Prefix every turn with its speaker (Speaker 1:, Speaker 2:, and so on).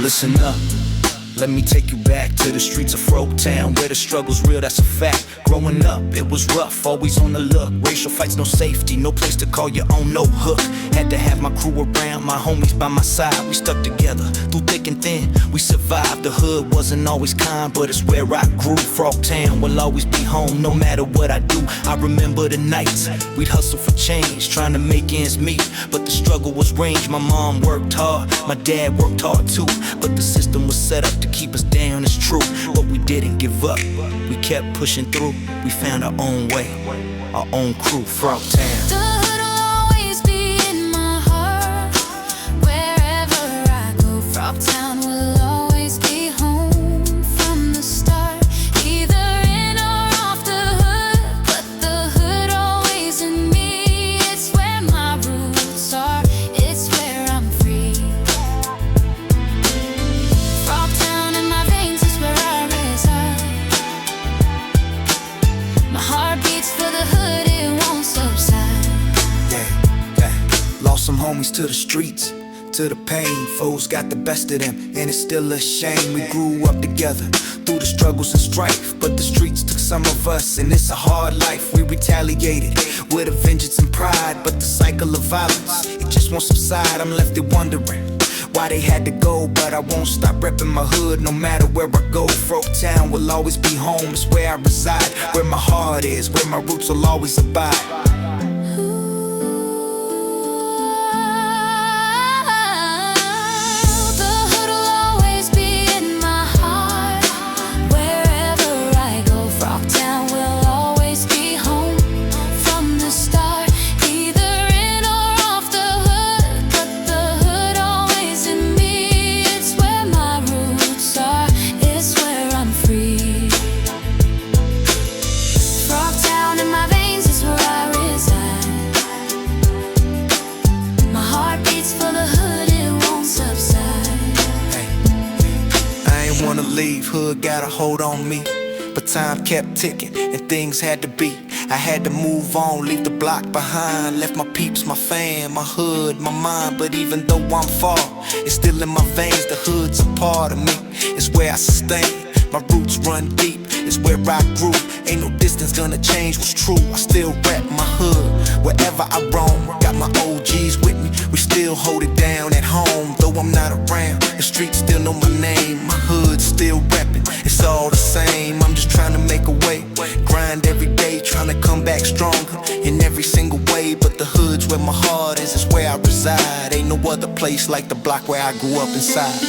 Speaker 1: Listen up, let me take you back to the streets of Frogtown, where the struggle's real, that's a fact. Growing up, it was rough, always on the look. Racial fights, no safety, no place to call your own, no hook. Had to have my crew around, my homies by my side. We stuck together, through thick and thin, we survived. The hood wasn't always kind, but it's where I grew. Frogtown will always be home, no matter what I do. I remember the nights, we'd hustle for change, trying to make ends meet. But the struggle was range, my mom worked hard, my dad worked hard too. But the system was set up to keep us down, it's true. But we didn't give up, we kept pushing through. We found our own way, our own crew, Frogtown.
Speaker 2: The hood will always be in my heart. Wherever I go, Frogtown will always be home from the start. Either in or off the hood, but the hood always in me. It's where my roots are, it's where I'm free. Frogtown in my veins is where I reside. My heart beats for the hood, it won't subside.
Speaker 1: Lost some homies to the streets, to the pain. Foes got the best of them, and it's still a shame. We grew up together through the struggles and strife, but the streets took some of us, and it's a hard life. We retaliated with a vengeance and pride, but the cycle of violence, it just won't subside. I'm left there wondering why they had to go, but I won't stop repping my hood no matter where I go. Frogtown will always be home, it's where I reside, where my heart is, where my roots will always abide.
Speaker 2: The hood will always be in my heart. Wherever I go, Frogtown will always be home from the start. Either in or off the hood, but the hood always in me. It's where my roots are, it's where I'm free. Frogtown in my veins is where I reside. My heart beats for the hood, it won't subside.
Speaker 1: I ain't wanna leave, hood got a hold on me. But time kept ticking and things had to be. I had to move on, leave the block behind. Left my peeps, my fam, my hood, my mind. But even though I'm far, it's still in my veins. The hood's a part of me, it's where I sustain. My roots run deep, it's where I grew. Ain't no distance gonna change what's true. I still rap my hood, wherever I roam. Got my OGs with me, we still hold it down at home. Though I'm not around, the streets still know my name. My hood still reppin', it's all the same. I'm just trying to make a way, grind every day, trying to come back stronger in every single way. But the hood's where my heart is, it's where I reside. Ain't no other place like the block where I grew up inside.